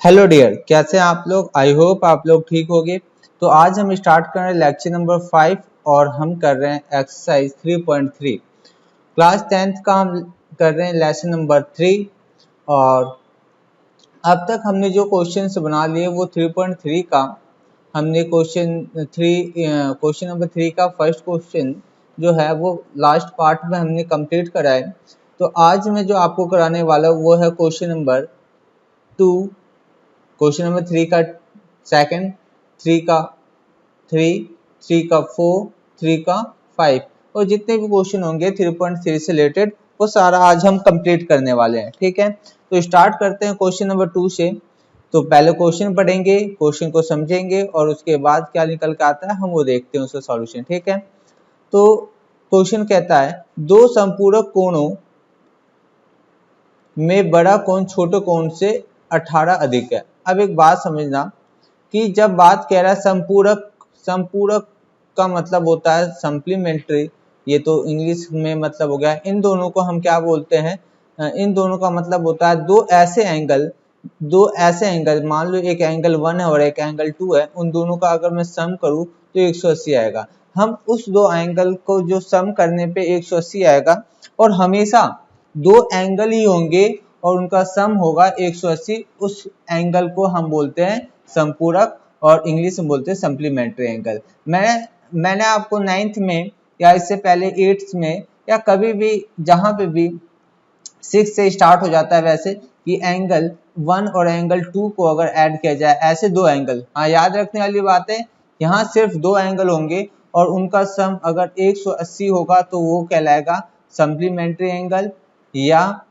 Hello dear, कैसे हैं आप लोग। आई होप आप लोग ठीक होंगे। तो आज हम स्टार्ट कर रहे हैं लेक्चर नंबर 5 और हम कर रहे हैं एक्सरसाइज 3.3 क्लास 10th का। हम कर रहे हैं लेसन नंबर 3 और अब तक हमने जो क्वेश्चन बना लिए वो 3.3 का हमने क्वेश्चन नंबर 3 का फर्स्ट क्वेश्चन जो है वो लास्ट पार्ट में हमने कंप्लीट करा है। तो आज मैं जो आपको कराने वाला हूँ वो है क्वेश्चन नंबर 2, क्वेश्चन नंबर 3 का सेकंड, 3 का 3, 3 का 4, 3 का 5 और जितने भी क्वेश्चन होंगे 3.3 से रिलेटेड वो सारा आज हम कंप्लीट करने वाले हैं। ठीक है, तो स्टार्ट करते हैं क्वेश्चन नंबर 2 से। तो पहले क्वेश्चन पढ़ेंगे, क्वेश्चन को समझेंगे और उसके बाद क्या निकल के आता है हम वो देखते हैं उसका सॉल्यूशन। ठीक है, तो क्वेश्चन कहता है दो संपूरक कोणों में बड़ा कोण छोटे कोण से 18 अधिक है। अब एक बात समझना कि जब बात कह रहा है संपूरक, संपूरक का मतलब होता है सप्लीमेंट्री, ये तो इंग्लिश में मतलब हो गया। इन दोनों को हम क्या बोलते हैं, इन दोनों का मतलब होता है दो ऐसे एंगल, मान लो एक एंगल 1 है और एक एंगल 2 है, उन दोनों का अगर मैं सम करूं तो 180 आएगा। हम उस दो एंगल को जो सम करने पे 180 आएगा और हमेशा दो एंगल ही होंगे और उनका सम होगा 180, उस एंगल को हम बोलते हैं संपूरक और इंग्लिश में बोलते हैं सप्लीमेंट्री एंगल। मैंने आपको 9th में या इससे पहले 8th में या कभी भी जहां पे भी 6 से स्टार्ट हो जाता है वैसे कि एंगल 1 और एंगल 2 को अगर ऐड किया जाए, ऐसे दो एंगल, हाँ याद रखने वाली बात है, यहाँ सिर्फ दो एंगल होंगे और उनका सम अगर 180 होगा तो वो कहलाएगा सप्लीमेंट्री एंगल या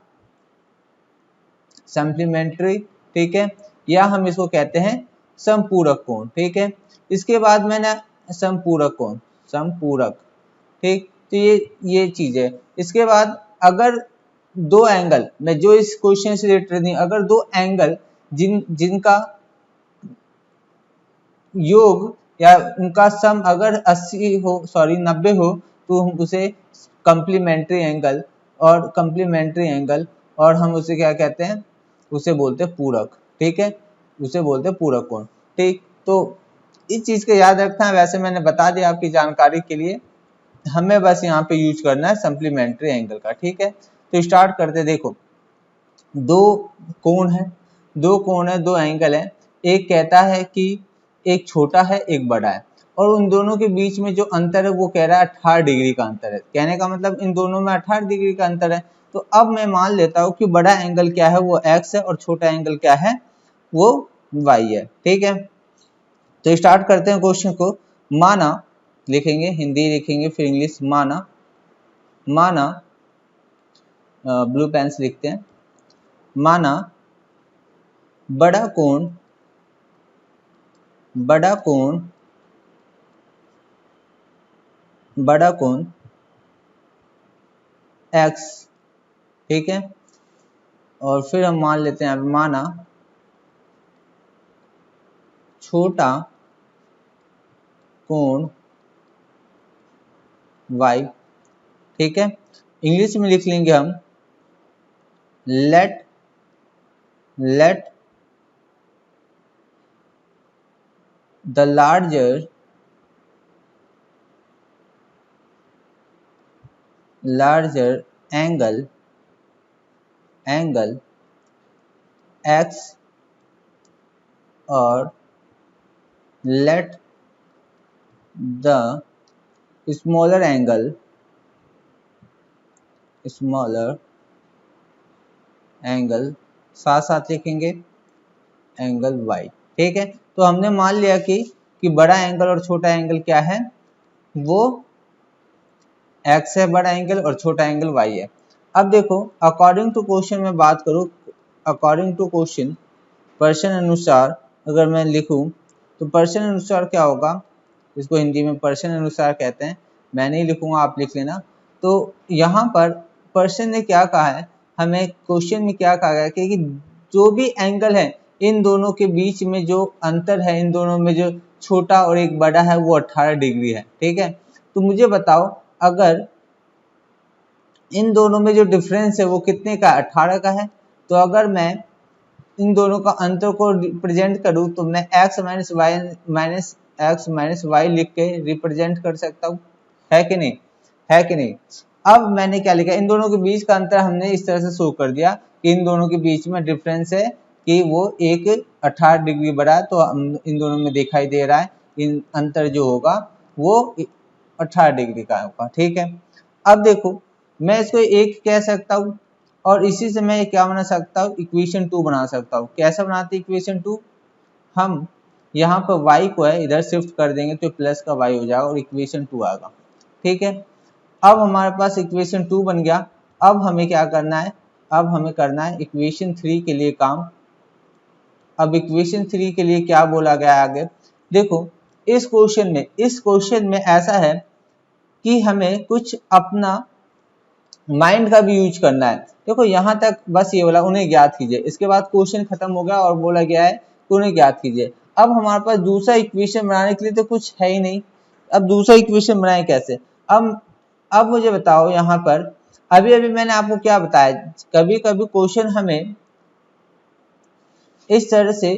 सप्लीमेंट्री। ठीक है, या हम इसको कहते हैं संपूरक कोण। ठीक है, इसके बाद मैंने संपूरक कोण, संपूरक, ठीक, तो ये चीज है। इसके बाद अगर दो एंगल, मैं जो इस क्वेश्चन से रिलेटेड नहीं, अगर दो एंगल जिनका योग या उनका सम अगर 90 हो तो हम उसे कम्प्लीमेंट्री एंगल और हम उसे क्या कहते हैं, उसे बोलते हैं पूरक। ठीक है, उसे बोलते हैं पूरक कोण। ठीक, तो इस चीज को याद रखना है। वैसे मैंने बता दिया आपकी जानकारी के लिए, हमें बस यहाँ पे यूज करना है सप्लीमेंट्री एंगल का। ठीक है, तो स्टार्ट करते। देखो दो कोण है, दो एंगल है। एक कहता है कि एक छोटा है एक बड़ा है और उन दोनों के बीच में जो अंतर है वो कह रहा है 18 डिग्री का अंतर है। कहने का मतलब इन दोनों में 18 डिग्री का अंतर है। तो अब मैं मान लेता हूं कि बड़ा एंगल क्या है वो x है और छोटा एंगल क्या है वो y है। ठीक है, तो स्टार्ट करते हैं क्वेश्चन को। माना, लिखेंगे हिंदी लिखेंगे फिर इंग्लिश, माना ब्लू पेन से लिखते हैं। माना बड़ा कोण x, ठीक है, और फिर हम मान लेते हैं माना छोटा कोण y। ठीक है, इंग्लिश में लिख लेंगे हम let the larger angle x और let the smaller angle साथ साथ लिखेंगे एंगल y। ठीक है, तो हमने मान लिया कि बड़ा एंगल और छोटा एंगल क्या है, वो x है बड़ा एंगल और छोटा एंगल y है। अब देखो अकॉर्डिंग टू क्वेश्चन में बात करूं, अकॉर्डिंग टू क्वेश्चन, प्रश्न अनुसार अगर मैं लिखूं तो प्रश्न अनुसार क्या होगा, इसको हिंदी में प्रश्न अनुसार कहते हैं, मैं नहीं लिखूंगा आप लिख लेना। तो यहाँ पर प्रश्न ने क्या कहा है, हमें क्वेश्चन में क्या कहा गया कि जो भी एंगल है इन दोनों के बीच में जो अंतर है, इन दोनों में जो छोटा और एक बड़ा है वो 18 डिग्री है। ठीक है, तो मुझे बताओ अगर इन दोनों में जो डिफरेंस है वो कितने का, 18 का है। तो अगर मैं इन दोनों का अंतर को रिप्रेजेंट करूँ तो मैं x माइनस वाई लिख के रिप्रेजेंट कर सकता हूँ, है कि नहीं, है कि नहीं। अब मैंने क्या लिखा, इन दोनों के बीच का अंतर हमने इस तरह से शो कर दिया कि इन दोनों के बीच में डिफरेंस है कि वो एक 18 डिग्री बड़ा है, तो इन दोनों में दिखाई दे रहा है इन अंतर जो होगा वो 18 डिग्री का होगा, ठीक है। अब देखो मैं इसको एक कह सकता हूँ और इसी से मैं क्या बना सकता हूँ, इक्वेशन 2 बना सकता हूँ। कैसे बनाते इक्वेशन 2, हम यहाँ पर y को है इधर शिफ्ट कर देंगे तो प्लस का y हो जाएगा और इक्वेशन 2 आएगा, ठीक है। अब हमारे पास इक्वेशन 2 बन गया। अब हमें क्या करना है, अब हमें करना है इक्वेशन 3 के लिए काम। अब इक्वेशन 3 के लिए क्या बोला गया आगे, देखो इस क्वेश्चन में ऐसा है कि हमें कुछ अपना माइंड का भी यूज करना है। देखो यहाँ तक बस ये बोला उन्हें ज्ञात कीजिए, इसके बाद क्वेश्चन खत्म हो गया और बोला गया है कि उन्हें ज्ञात कीजिए। अब हमारे पास दूसरा इक्वेशन बनाने के लिए तो कुछ है ही नहीं, अब दूसरा इक्वेशन बनाए कैसे। अब मुझे बताओ यहाँ पर अभी अभी मैंने आपको क्या बताया, कभी कभी क्वेश्चन हमें इस तरह से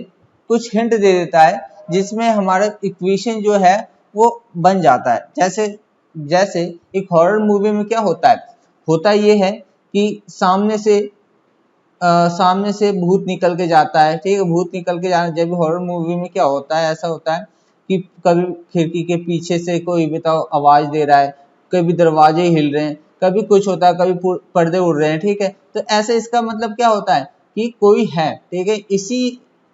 कुछ हिंट दे देता है जिसमें हमारा इक्वेशन जो है वो बन जाता है। जैसे एक हॉरर मूवी में क्या होता ये है कि सामने से भूत निकल के जाता है, ठीक है। भूत निकल के जाना, जब हॉरर मूवी में क्या होता है, ऐसा होता है कि कभी खिड़की के पीछे से कोई बताओ आवाज दे रहा है, कभी दरवाजे हिल रहे हैं, कभी कुछ होता है, कभी पर्दे उड़ रहे हैं, ठीक है। तो ऐसे इसका मतलब क्या होता है कि कोई है, ठीक है।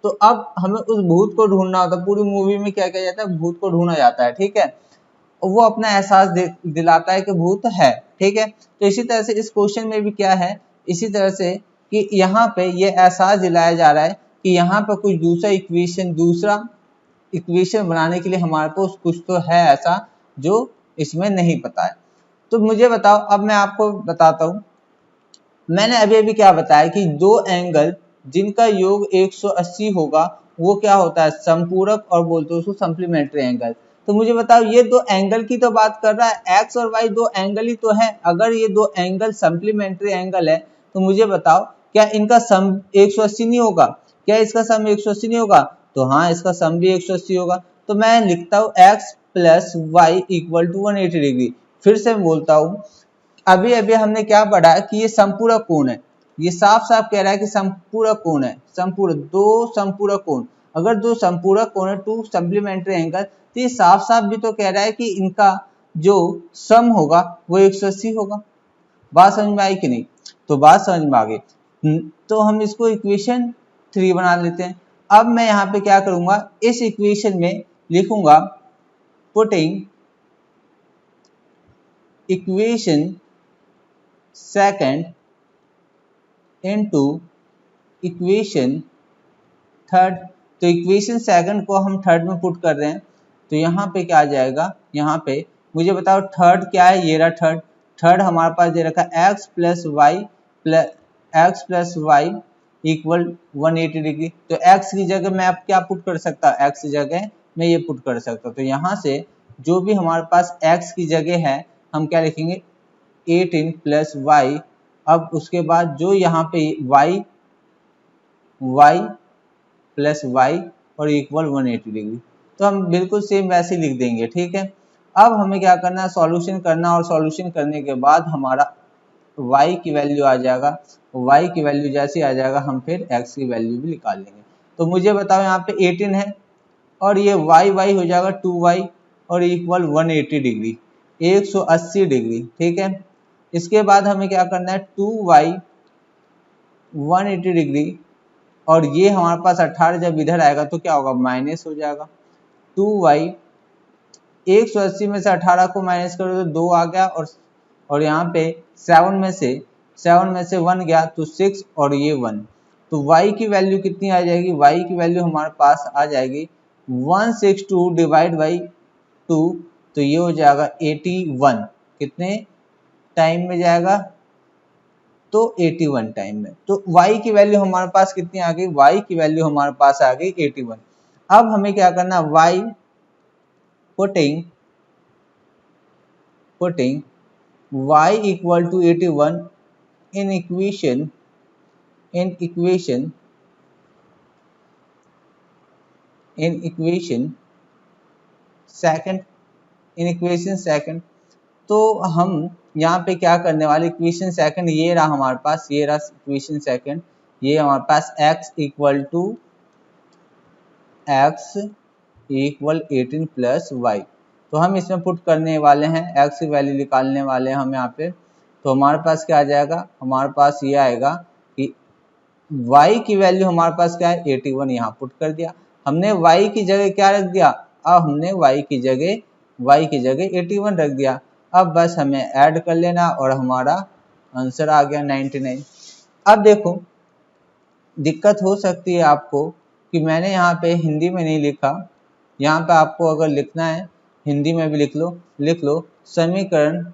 तो अब हमें उस भूत को ढूंढना होता है, पूरी मूवी में क्या किया जाता है, भूत को ढूंढा जाता है, ठीक है। वो अपना एहसास दिलाता है कि भूत है, ठीक है। तो इसी तरह से इस क्वेश्चन में भी क्या है, इसी तरह से कि यहाँ पे ये एहसास दिलाया जा रहा है कि यहाँ पर कुछ दूसरा इक्वेशन बनाने के लिए हमारे पास कुछ तो है ऐसा जो इसमें नहीं पता है। तो मुझे बताओ, अब मैं आपको बताता हूँ, मैंने अभी अभी क्या बताया कि दो एंगल जिनका योग 180 होगा वो क्या होता है, समपूरक, और बोलते हैं उसको सप्लीमेंट्री एंगल। तो मुझे बताओ ये दो एंगल की तो बात कर रहा है, एक्स और वाई दो एंगल ही तो है। अगर ये दो एंगल सप्लीमेंट्री एंगल है तो मुझे बताओ क्या इनका सम 180 नहीं होगा, क्या इसका सम 180 नहीं होगा। तो हाँ, इसका सम भी 180 होगा। तो मैं लिखता हूँ x plus y equal to 180 degree. फिर से बोलता हूँ, अभी अभी हमने क्या पढ़ा कि ये संपूरक कोण है, ये साफ साफ कह रहा है कि संपूरक कोण है, दो संपूरक कोण। अगर दो संपूरक कोण है, टू सप्लीमेंट्री एंगल, तो ये साफ साफ भी तो कह रहा है कि इनका जो सम होगा वो 180 होगा। बात समझ में आई कि नहीं, तो बात समझ में आ गई। तो हम इसको इक्वेशन 3 बना लेते हैं। अब मैं यहाँ पे क्या करूंगा, इस इक्वेशन में लिखूंगा putting equation second into equation third. तो इक्वेशन सेकंड को हम थर्ड में पुट कर रहे हैं, तो यहाँ पे क्या आ जाएगा, यहाँ पे मुझे बताओ थर्ड क्या है, ये रहा थर्ड हमारे पास दे रखा है x plus y equal 180 degree. तो x की जगह मैं अब क्या पुट कर सकता हूँ, x की जगह मैं ये पुट कर सकता हूँ। तो यहाँ से जो भी हमारे पास x की जगह है हम क्या लिखेंगे, 18 प्लस वाई। अब उसके बाद जो यहाँ पे y प्लस वाई और इक्वल 180 डिग्री, तो हम बिल्कुल सेम वैसे लिख देंगे, ठीक है। अब हमें क्या करना है, सॉल्यूशन करना, और सॉल्यूशन करने के बाद हमारा y की वैल्यू आ जाएगा, y की वैल्यू जैसे आ जाएगा हम फिर x की वैल्यू भी निकाल लेंगे। तो मुझे बताओ यहाँ पे 18 है और ये y हो जाएगा 2y और इक्वल 180 डिग्री, 180 डिग्री, ठीक है। इसके बाद हमें क्या करना है, 2y 180 डिग्री, और ये हमारे पास 18 जब इधर आएगा तो क्या होगा, माइनस हो जाएगा। 2y 180 में से 18 को माइनस करो तो 2 आ गया, और यहाँ पे 7 में से 1 गया तो 6 और ये 1। तो y की वैल्यू कितनी आ जाएगी, y की वैल्यू हमारे पास आ जाएगी 162 डिवाइड बाई 2, तो ये हो जाएगा 81। कितने टाइम में जाएगा, तो 81 टाइम में। तो y की वैल्यू हमारे पास कितनी आ गई, y की वैल्यू हमारे पास आ गई 81। अब हमें क्या करना, y putting y equal to 81 in equation in equation second. तो हम यहाँ पे क्या करने वाले, इक्वेशन सेकंड ये रहा हमारे पास, ये रहा इक्वेशन सेकंड, ये हमारे पास x इक्वल 18 प्लस वाई। तो हम इसमें पुट करने वाले हैं, x की वैल्यू निकालने वाले हैं हम यहाँ पे। तो हमारे पास क्या आ जाएगा, हमारे पास ये आएगा कि y की वैल्यू हमारे पास क्या है 81, यहाँ पुट कर दिया हमने। y की जगह क्या रख दिया, अब हमने y की जगह 81 रख दिया। अब बस हमें ऐड कर लेना और हमारा आंसर आ गया 99। अब देखो दिक्कत हो सकती है आपको कि मैंने यहाँ पे हिंदी में नहीं लिखा, यहाँ पे आपको अगर लिखना है हिंदी में भी लिख लो समीकरण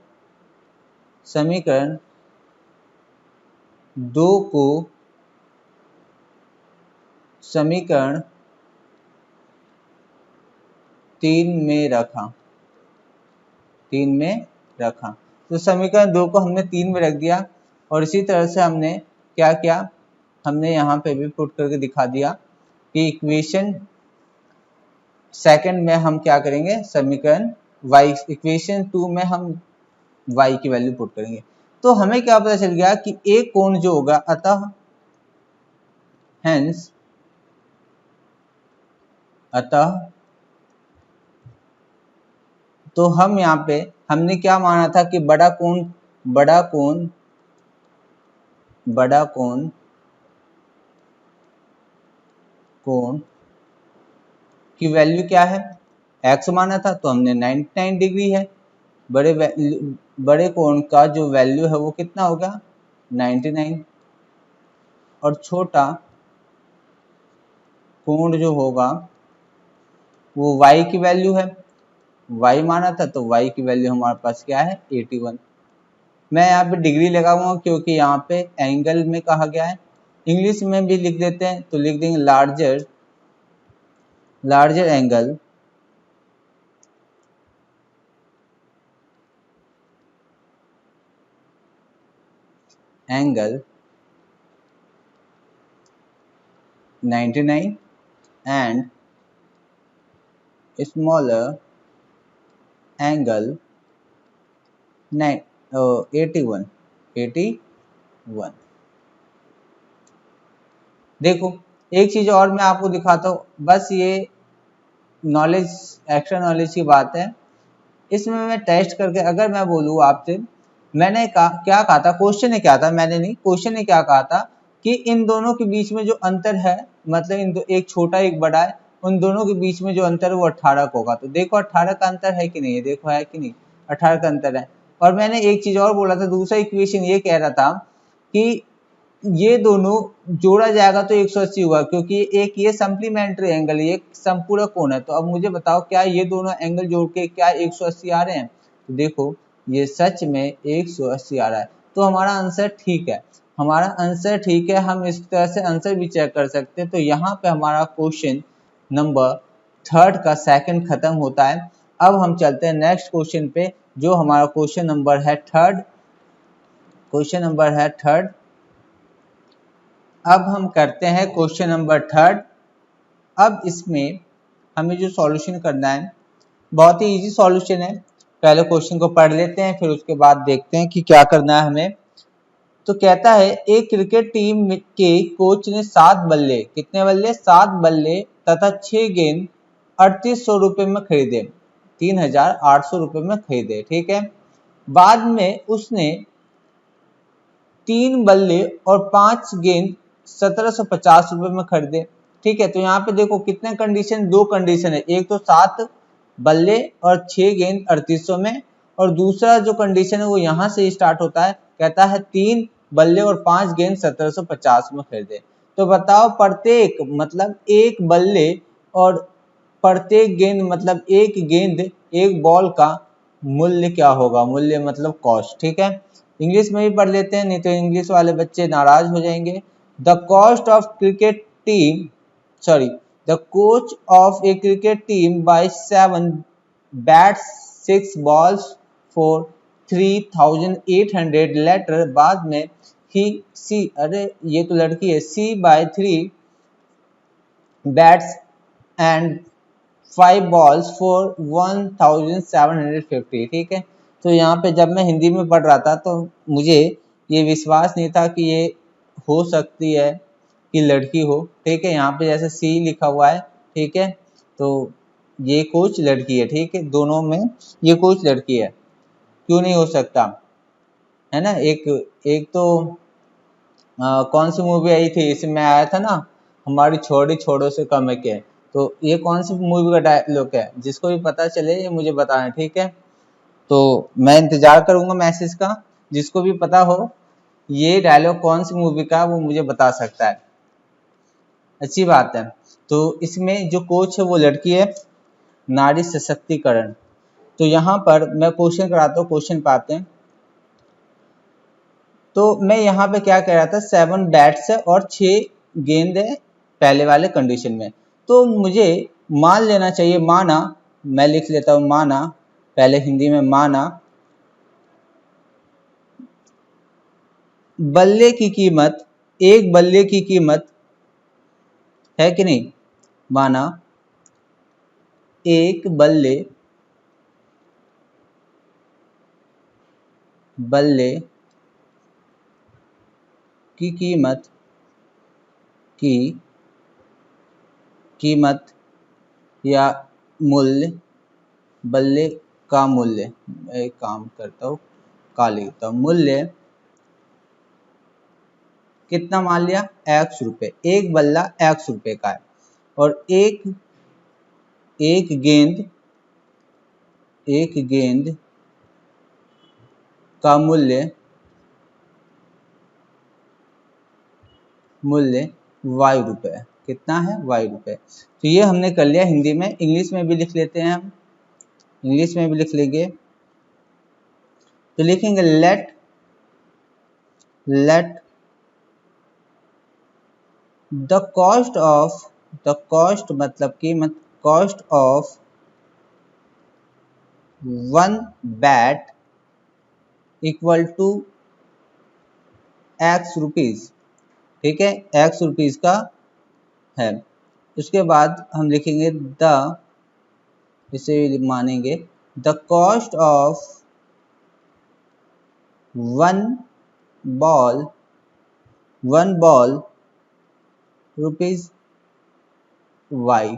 2 को समीकरण 3 में रखा। तो समीकरण 2 को हमने 3 में रख दिया और इसी तरह से हमने क्या किया, हमने यहाँ पे भी पुट करके दिखा दिया कि इक्वेशन सेकंड में हम क्या करेंगे, समीकरण इक्वेशन 2 में हम y की वैल्यू पुट करेंगे। तो हमें क्या पता चल गया कि एक कोण जो होगा, अतः तो हम यहाँ पे हमने क्या माना था कि बड़ा कोण की वैल्यू क्या है, x माना था, तो हमने 99 डिग्री है। बड़े कोण का जो वैल्यू है वो कितना होगा 99, और छोटा कोण जो होगा वो y की वैल्यू है, y माना था, तो y की वैल्यू हमारे पास क्या है 81। मैं यहाँ पे डिग्री लगाऊंगा क्योंकि यहाँ पे एंगल में कहा गया है। इंग्लिश में भी लिख देते हैं, तो लिख देंगे larger angle 99 and smaller angle 81। देखो एक चीज और मैं आपको दिखाता हूँ, बस ये एक्स्ट्रा नॉलेज की बात है। इसमें मैं टेस्ट करके अगर मैं बोलूँ आपसे, मैंने क्या कहा था, क्वेश्चन ने क्या था, मैंने नहीं, क्वेश्चन ने क्या कहा था कि इन दोनों के बीच में जो अंतर है, मतलब एक छोटा एक बड़ा है, उन दोनों के बीच में जो अंतर है वो 18 का होगा। तो देखो 18 का अंतर है कि नहीं है, देखो है कि नहीं, 18 का अंतर है। और मैंने एक चीज और बोला था, दूसरा इक्वेशन ये कह रहा था कि ये दोनों जोड़ा जाएगा तो 180 होगा, क्योंकि एक ये सप्लीमेंट्री एंगल है, ये संपूरक कोण है। तो अब मुझे बताओ क्या ये दोनों एंगल जोड़ के क्या 180 आ रहे हैं, तो देखो ये सच में 180 आ रहा है। तो हमारा आंसर ठीक है, हम इस तरह से आंसर भी चेक कर सकते हैं। तो यहाँ पे हमारा क्वेश्चन नंबर 3 का सेकंड खत्म होता है। अब हम चलते हैं नेक्स्ट क्वेश्चन पे, जो हमारा क्वेश्चन नंबर है थर्ड। अब हम करते हैं क्वेश्चन नंबर 3। अब इसमें हमें जो सॉल्यूशन करना है बहुत ही इजी सॉल्यूशन है। पहले क्वेश्चन को पढ़ लेते हैं, फिर उसके बाद देखते हैं कि क्या करना है हमें। तो कहता है एक क्रिकेट टीम के कोच ने 7 बल्ले, कितने बल्ले, 7 बल्ले तथा 6 गेंद 3800 रुपये में खरीदे, 3800 रुपये में खरीदे, ठीक है। बाद में उसने 3 बल्ले और 5 गेंद 1750 रुपये में खरीदे, ठीक है। तो यहाँ पे देखो कितने कंडीशन, 2 कंडीशन है, एक तो 7 बल्ले और 6 गेंद 3800 में, और दूसरा जो कंडीशन है वो यहाँ से स्टार्ट होता है, कहता है 3 बल्ले और 5 गेंद 1750 में खरीदे। तो बताओ प्रत्येक मतलब एक बल्ले और प्रत्येक गेंद मतलब एक गेंद एक बॉल का मूल्य क्या होगा, मूल्य मतलब कॉस्ट, ठीक है। इंग्लिश में भी पढ़ लेते हैं, नहीं तो इंग्लिश वाले बच्चे नाराज हो जाएंगे। The cost of cricket team the coach of a cricket team buys 7 bats 6 balls for 3800 letter, बाद में अरे ये तो लड़की है, C by 3 bats and 5 balls for 1750। ठीक है, तो यहाँ पे जब मैं हिंदी में पढ़ रहा था तो मुझे ये विश्वास नहीं था कि ये हो सकती है कि लड़की हो। ठीक है, यहाँ पे जैसे सी लिखा हुआ है, ठीक है, तो ये कुछ लड़की है। ठीक है, दोनों में ये कुछ लड़की है, क्यों नहीं हो सकता, है ना। एक एक तो कौन सी मूवी आई थी, इसमें आया था ना, हमारी छोड़ी छोड़ो से कम है क्या। तो ये कौन सी मूवी का डायलॉग है, जिसको भी पता चले ये मुझे बताना। ठीक है, तो मैं इंतजार करूंगा मैसेज का, जिसको भी पता हो ये डायलॉग कौन सी मूवी का वो मुझे बता सकता है। अच्छी बात है। तो इसमें जो कोच है वो लड़की है, नारी सशक्तिकरण। तो यहाँ पर मैं क्वेश्चन कराता हूँ, क्वेश्चन पाते हैं। तो मैं यहाँ पे क्या कह रहा था, 7 बैट्स है और 6 गेंद है पहले वाले कंडीशन में। तो मुझे मान लेना चाहिए, माना, मैं लिख लेता हूँ माना, पहले हिंदी में माना, बल्ले की कीमत, एक बल्ले की कीमत है कि नहीं, माना एक बल्ले की कीमत या मूल्य, बल्ले का मूल्य, मैं एक काम करता हूँ, का लिखता हूँ, मूल्य कितना मान लिया, x रुपए, एक बल्ला x रुपए का है, और एक गेंद का मूल्य y रुपए, कितना है, y रुपए। तो ये हमने कर लिया हिंदी में। इंग्लिश में भी लिख लेते हैं हम, इंग्लिश में भी लिख लेंगे। तो लिखेंगे लेट द कॉस्ट मतलब कीमत, cost of 1 bat equal to x rupees. ठीक है, x रुपीज का है। उसके बाद हम लिखेंगे इसे मानेंगे the cost of 1 ball rupees y।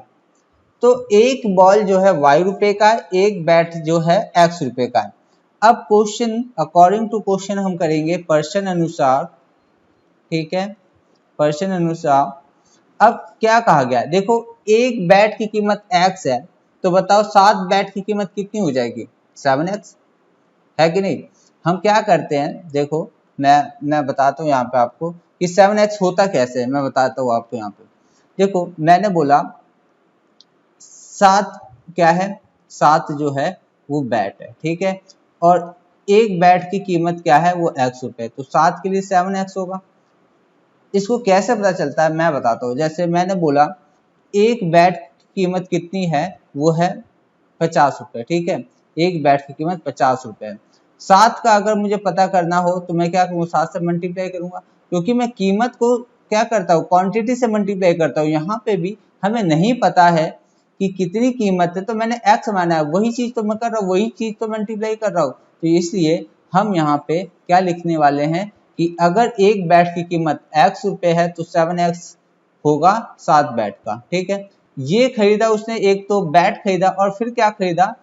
तो एक बॉल जो है y रुपए का, एक बैट जो है x रुपए का है। अब क्वेश्चन, अकॉर्डिंग टू क्वेश्चन हम करेंगे पर्सन अनुसार। ठीक है, पर्सन अनुसार। अब क्या कहा गया, देखो एक बैट की कीमत x है, तो बताओ 7 बैट की कीमत कितनी हो जाएगी, 7x, है कि नहीं। हम क्या करते हैं, देखो मैं बताता हूँ यहाँ पे आपको कि 7x होता कैसे है, मैं बताता हूँ आपको। यहाँ पे देखो, मैंने बोला 7 क्या है, 7 जो है वो बैट है। ठीक है, और एक बैट की कीमत क्या है, वो x रुपए, तो 7 के लिए 7x होगा। इसको कैसे पता चलता है, मैं बताता हूँ। जैसे मैंने बोला एक बैट की कीमत कितनी है, वो है 50 रुपए। ठीक है, एक बैट की कीमत 50 रुपए है। 7 का अगर मुझे पता करना हो तो मैं क्या करूँगा, 7 से मल्टीप्लाई करूंगा, क्योंकि मैं कीमत को क्या करता हूँ, क्वांटिटी से मल्टीप्लाई करता हूँ। यहाँ पे भी हमें नहीं पता है कि कितनी कीमत है, तो मैंने x माना है, वही चीज तो मैं कर रहा हूँ, वही चीज तो मल्टीप्लाई कर रहा हूँ। तो इसलिए हम यहाँ पे क्या लिखने वाले हैं कि अगर एक बैट की कीमत x रुपए है तो 7x होगा 7 बैट का। ठीक है, ये खरीदा उसने, एक तो बैट खरीदा और फिर क्या खरीदा,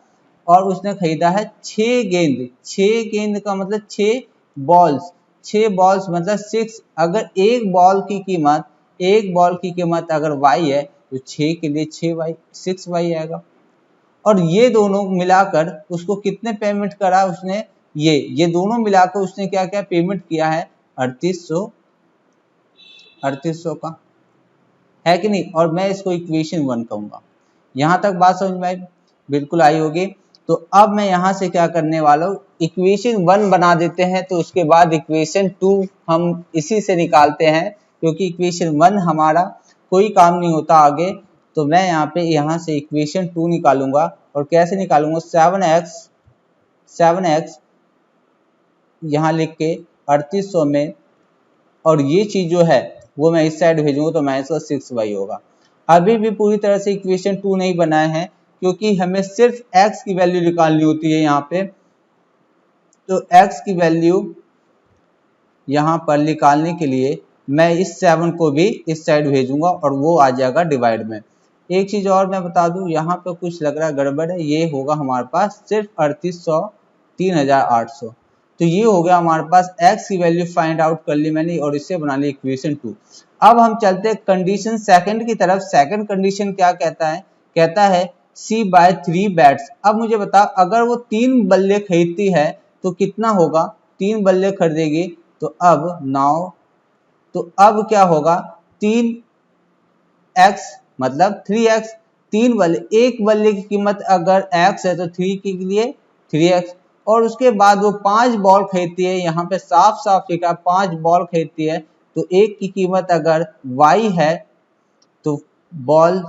और उसने खरीदा है 6 गेंद। 6 गेंद का मतलब 6 बॉल्स, 6 बॉल्स मतलब 6। अगर एक बॉल की कीमत अगर y है तो 6 के लिए 6y आएगा। और ये दोनों मिलाकर उसको कितने पेमेंट करा उसने, ये दोनों मिलाकर उसने क्या क्या पेमेंट किया है, 3800 का, है कि नहीं। और मैं इसको इक्वेशन 1 कहूंगा। यहां तक बात समझ में आई, बिल्कुल आई होगी। तो अब मैं यहां से क्या करने वाला हूँ, इक्वेशन 1 बना देते हैं, तो उसके बाद इक्वेशन 2 हम इसी से निकालते हैं, क्योंकि इक्वेशन 1 हमारा कोई काम नहीं होता आगे। तो मैं यहाँ से इक्वेशन 2 निकालूंगा, और कैसे निकालूंगा, 7x यहाँ लिख के 3800 में, और ये चीज जो है वो मैं इस साइड भेजूंगा तो -6y होगा। अभी भी पूरी तरह से इक्वेशन 2 नहीं बनाए हैं, क्योंकि हमें सिर्फ x की वैल्यू निकालनी होती है यहाँ पे। तो x की वैल्यू यहाँ पर निकालने के लिए मैं इस 7 को भी इस साइड भेजूंगा और वो आ जाएगा डिवाइड में। एक चीज और मैं बता दूं, यहाँ पे कुछ लग रहा है गड़बड़ है, ये होगा हमारे पास सिर्फ 3800 3800। तो ये हो गया हमारे पास, x की वैल्यू फाइंड आउट कर ली मैंने और इससे बना ली इक्वेशन 2। अब हम चलते हैं कंडीशन सेकंड की तरफ। सेकंड कंडीशन क्या कहता है, कहता है C बाय 3 बैट्स। अब मुझे बताओ, अगर वो 3 बल्ले खरीदती है तो कितना होगा, 3 बल्ले खरीदेगी तो अब क्या होगा, 3x मतलब 3x, 3 बल्ले, एक बल्ले की कीमत अगर x है तो 3 के लिए 3x, और उसके बाद वो 5 बॉल खरीदती है, यहाँ पे साफ साफ लिखा 5 बॉल खरीदती है, तो एक की कीमत अगर y है तो बॉल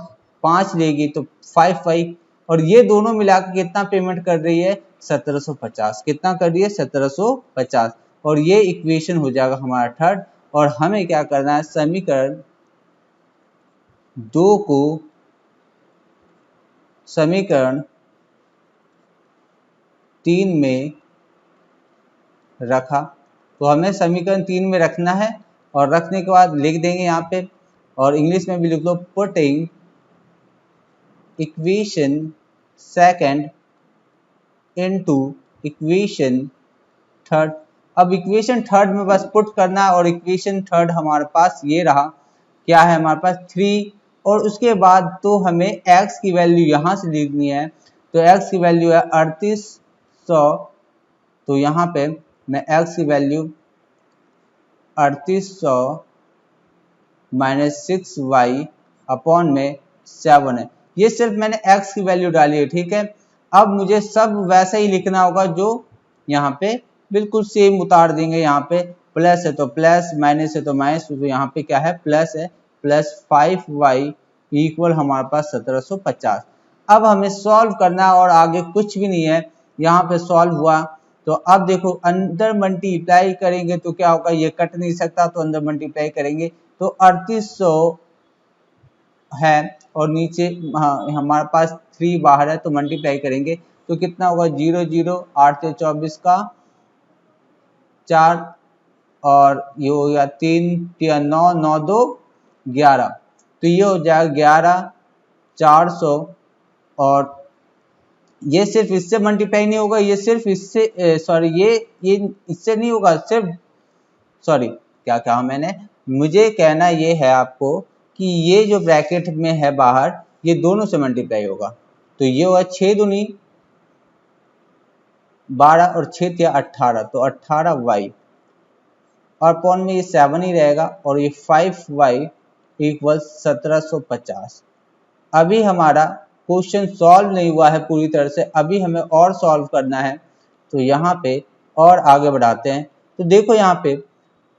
5 लेगी तो 5y, और ये दोनों मिलाकर कितना पेमेंट कर रही है, 1750। कितना कर रही है, 1750। और ये इक्वेशन हो जाएगा हमारा थर्ड। और हमें क्या करना है, समीकरण 2 को समीकरण 3 में रखा, तो हमें समीकरण 3 में रखना है और रखने के बाद लिख देंगे यहाँ पे, और इंग्लिश में भी लिख लो, putting equation second into equation third. अब इक्वेशन थर्ड में बस पुट करना है, और इक्वेशन थर्ड हमारे पास ये रहा, क्या है हमारे पास 3, और उसके बाद तो हमें x की वैल्यू यहाँ से लिखनी है, तो x की वैल्यू है 3800, तो यहाँ पे मैं x की वैल्यू 3800 माइनस 6y अपॉन में 7 है, ये सिर्फ मैंने x की वैल्यू डाली है, ठीक है। अब मुझे सब वैसा ही लिखना होगा जो यहाँ पे बिल्कुल सेम उतार देंगे, यहाँ पे प्लस है तो प्लस, माइनस है तो माइनस, तो यहाँ पे क्या है, प्लस है, प्लस 5y इक्वल हमारे पास 1750। अब हमें सॉल्व करना है और आगे कुछ भी नहीं है, यहाँ पे सॉल्व हुआ तो अब देखो अंदर मल्टीप्लाई करेंगे तो क्या होगा, ये कट नहीं सकता तो अंदर मल्टीप्लाई करेंगे तो 3800 है और नीचे हमारे पास 3 बाहर है, तो मल्टीप्लाई करेंगे तो कितना होगा, 0 0 8 से 24 का 4, और ये हो गया 3 3 9 9 2 11, तो ये हो जाएगा 11 400। और ये सिर्फ इससे मल्टीप्लाई नहीं होगा, ये सिर्फ इससे सॉरी ये इससे नहीं होगा, सिर्फ सॉरी क्या कहा मैंने, मुझे कहना ये है आपको कि ये जो ब्रैकेट में है बाहर, ये दोनों से मल्टीप्लाई होगा, तो ये होगा 6 दूनी 12 और 6 × 18, तो 18y, और पॉन में ये 7 ही रहेगा, और ये 5y इक्वल 1750। अभी हमारा क्वेश्चन सॉल्व नहीं हुआ है पूरी तरह से, अभी हमें और सॉल्व करना है, तो यहाँ पे और आगे बढ़ाते हैं। तो देखो यहाँ पे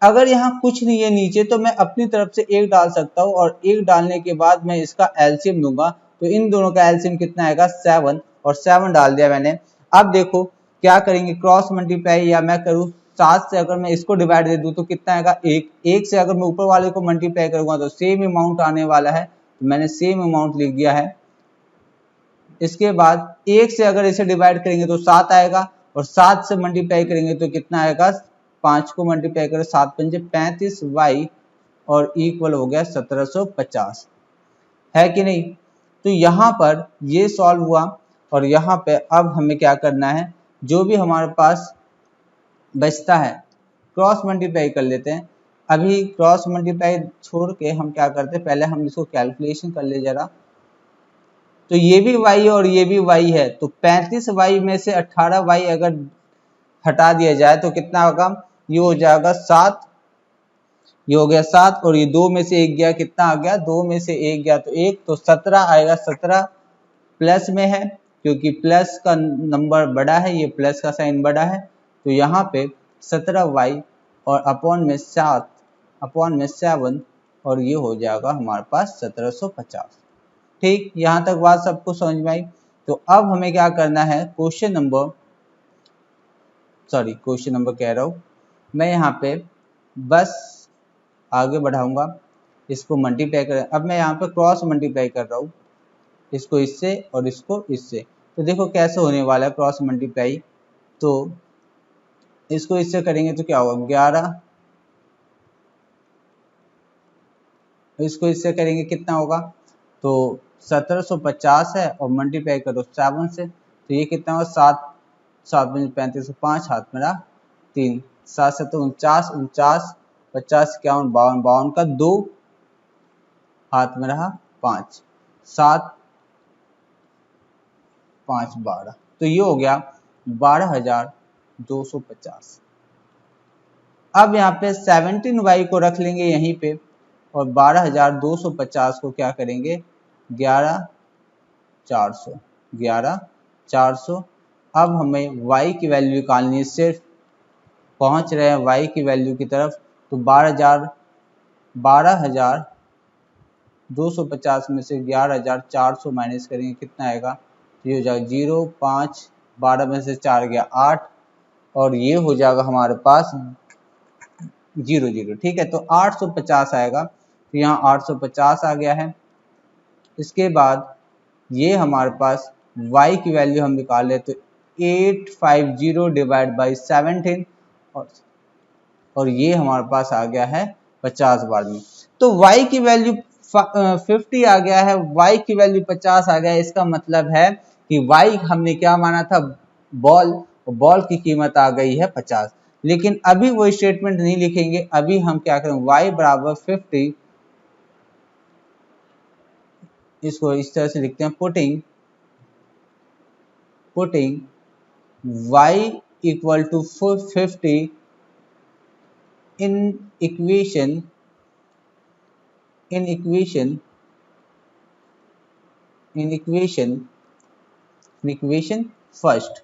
अगर यहाँ कुछ नहीं है नीचे, तो मैं अपनी तरफ से 1 डाल सकता हूँ, और 1 डालने के बाद मैं इसका एलसीएम लूंगा, तो इन दोनों का एलसीएम कितना आएगा, 7, और 7 डाल दिया मैंने। अब देखो क्या करेंगे, क्रॉस मल्टीप्लाई, या मैं करूँ 7 से अगर मैं इसको डिवाइड दे दूं तो कितना आएगा, 1 से अगर मैं ऊपर वाले को मल्टीप्लाई करूंगा तो सेम अमाउंट आने वाला है, तो मैंने सेम अमाउंट लिख दिया है। इसके बाद 1 से अगर इसे डिवाइड करेंगे तो 7 आएगा, और 7 से मल्टीप्लाई करेंगे तो कितना आएगा, 5 को मल्टीप्लाई करो, 7 पंजे 35y, और इक्वल हो गया 1750, है कि नहीं। तो यहाँ पर ये सॉल्व हुआ, और यहाँ पे अब हमें क्या करना है, जो भी हमारे पास बचता है क्रॉस मल्टीप्लाई कर लेते हैं। अभी क्रॉस मल्टीप्लाई छोड़ के हम क्या करते हैं, पहले हम इसको कैलकुलेशन कर ले जरा। तो ये भी y है और ये भी y है, तो 35y में से 18y अगर हटा दिया जाए तो कितना होगा, ये हो जाएगा 7, ये हो गया 7, और ये 2 में से 1 गया, कितना आ गया, 2 में से 1 गया तो 1, तो 17 आएगा। 17 प्लस में है क्योंकि प्लस का नंबर बड़ा है, ये प्लस का साइन बड़ा है, तो यहाँ पे 17y और अपॉन में 7 अपॉन में 7, और ये हो जाएगा हमारे पास 1750। ठीक, यहाँ तक बात सबको समझ में आई। तो अब हमें क्या करना है, क्वेश्चन नंबर कह रहा हूँ मैं, यहाँ पे बस आगे बढ़ाऊंगा। इसको मल्टीप्लाई करें। अब मैं यहाँ पे क्रॉस मल्टीप्लाई कर रहा हूँ, इसको इससे और इसको इससे। तो देखो कैसे होने वाला है क्रॉस मल्टीप्लाई। तो इसको इससे करेंगे तो क्या होगा 11, इसको इससे करेंगे कितना होगा, तो 1750 है और मल्टीप्लाई करो 7 से, तो ये कितना होगा 7 7 35, 5 हाथ मेरा 3, 7 7 49, 49 50 51 52, 52 का 2 हाथ में रहा 5, 7 5 12, तो ये हो गया 12,250। अब यहाँ पे 17y को रख लेंगे यहीं पे और 12,250 को क्या करेंगे 11,400, 11,400। अब हमें y की वैल्यू निकालनी है, सिर्फ पहुंच रहे हैं y की वैल्यू की तरफ। तो 12,250 में से 11,400 माइनस करेंगे कितना आएगा, ये हो जाएगा 0 5, 12 में से 4 गया 8 और ये हो जाएगा हमारे पास 0 0। ठीक है, तो 850 आएगा, तो यहाँ 850 आ गया है। इसके बाद ये हमारे पास y की वैल्यू हम निकाल ले तो 850 डिवाइड बाई 17 और ये हमारे पास आ गया है 50 बार में। तो y की वैल्यू 50 आ गया है, y की वैल्यू 50 आ गया है। इसका मतलब है कि y हमने क्या माना था बॉल, बॉल की कीमत आ गई है 50। लेकिन अभी वो स्टेटमेंट नहीं लिखेंगे, अभी हम क्या करें y बराबर 50, इसको इस तरह से लिखते हैं putting y equal to 50 in equation first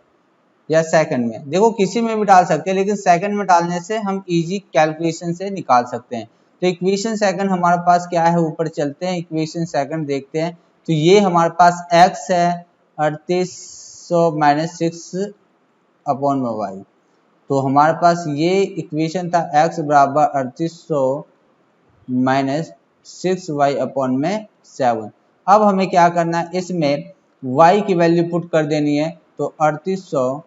या सेकंड में। देखो किसी में भी डाल सकते हैं, लेकिन सेकंड में डालने से हम इजी कैलकुलेशन से निकाल सकते हैं। तो इक्वेशन सेकंड हमारे पास क्या है, ऊपर चलते हैं, इक्वेशन सेकंड देखते हैं। तो ये हमारे पास x है 3800 माइनस 6 अपॉन y। तो हमारे पास ये इक्वेशन था x बराबर 3800 माइनस 6y अपॉन में 7। अब हमें क्या करना है, इसमें y की वैल्यू पुट कर देनी है। तो 3800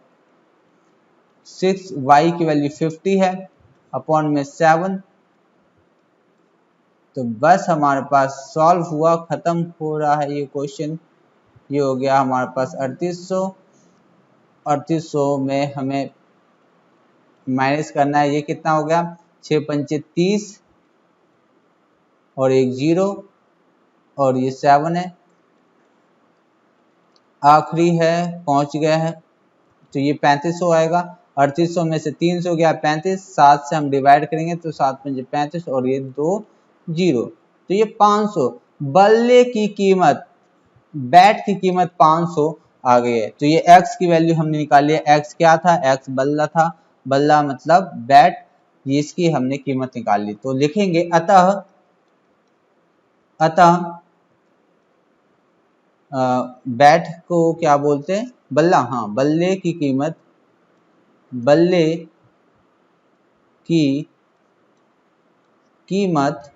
6y की वैल्यू 50 है अपॉन में 7। तो बस हमारे पास सॉल्व हुआ, खत्म हो रहा है ये क्वेश्चन। ये हो गया हमारे पास 3800 में हमें माइनस करना है, ये कितना हो गया 6 पंचे 30 और एक 0 और ये 7 है, आखिरी है पहुंच गया है। तो ये 3500 आएगा, 3800 में से 300 गया 35, 7 से हम डिवाइड करेंगे तो 7 पंजे 35 और ये 2 0, तो ये 500। बल्ले की कीमत, बैट की कीमत 500 आ गई है। तो ये x की वैल्यू हमने निकाली है, x क्या था, x बल्ला था, बल्ला मतलब बैट, ये इसकी हमने कीमत निकाल ली। तो लिखेंगे अतः बैट को क्या बोलते हैं, बल्ला। हाँ, बल्ले की कीमत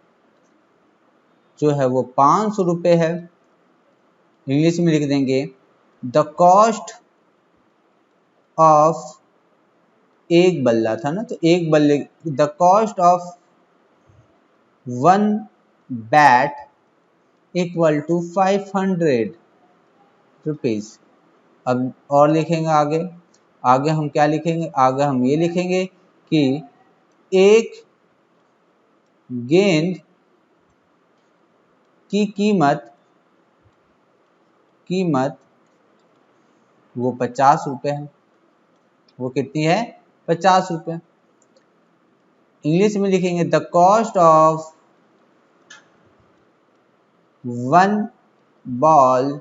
जो है वो 500 रुपये है। इंग्लिश में लिख देंगे द कॉस्ट ऑफ, एक बल्ला था ना, तो एक बल्ले, the cost of 1 bat equal to 500 rupees. अब और लिखेंगे आगे हम क्या लिखेंगे, आगे हम ये लिखेंगे कि एक गेंद की कीमत वो 50 रुपये है। वो कितनी है, 50 रुपये। इंग्लिश में लिखेंगे the cost of 1 ball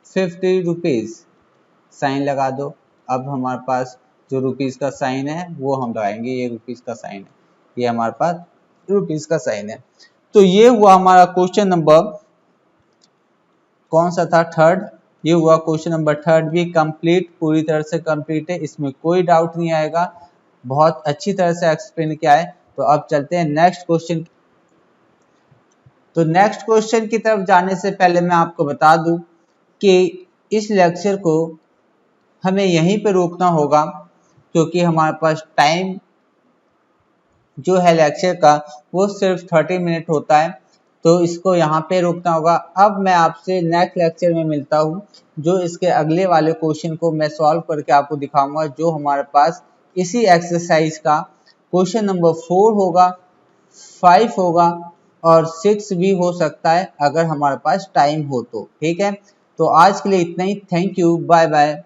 50 rupees, sign लगा दो। अब हमारे पास जो रुपीज का साइन है वो हम लगाएंगे, ये रुपीज का साइन है, ये हमारे पास रुपीज का साइन है। तो ये हुआ हमारा क्वेश्चन नंबर कौन सा था, थर्ड। ये हुआ क्वेश्चन नंबर थर्ड भी कंप्लीट, पूरी तरह से कंप्लीट है, इसमें कोई डाउट नहीं आएगा, बहुत अच्छी तरह से एक्सप्लेन किया है। तो अब चलते हैं नेक्स्ट क्वेश्चन तो नेक्स्ट क्वेश्चन की तरफ जाने से पहले मैं आपको बता दूं कि इस लेक्चर को हमें यहीं पे रोकना होगा, क्योंकि हमारे पास टाइम जो है लेक्चर का वो सिर्फ 30 मिनट होता है, तो इसको यहाँ पे रोकना होगा। अब मैं आपसे नेक्स्ट लेक्चर में मिलता हूँ, जो इसके अगले वाले क्वेश्चन को मैं सॉल्व करके आपको दिखाऊंगा, जो हमारे पास इसी एक्सरसाइज का क्वेश्चन नंबर 4 होगा, 5 होगा और 6 भी हो सकता है अगर हमारे पास टाइम हो तो। ठीक है, तो आज के लिए इतना ही। Thank you, bye bye.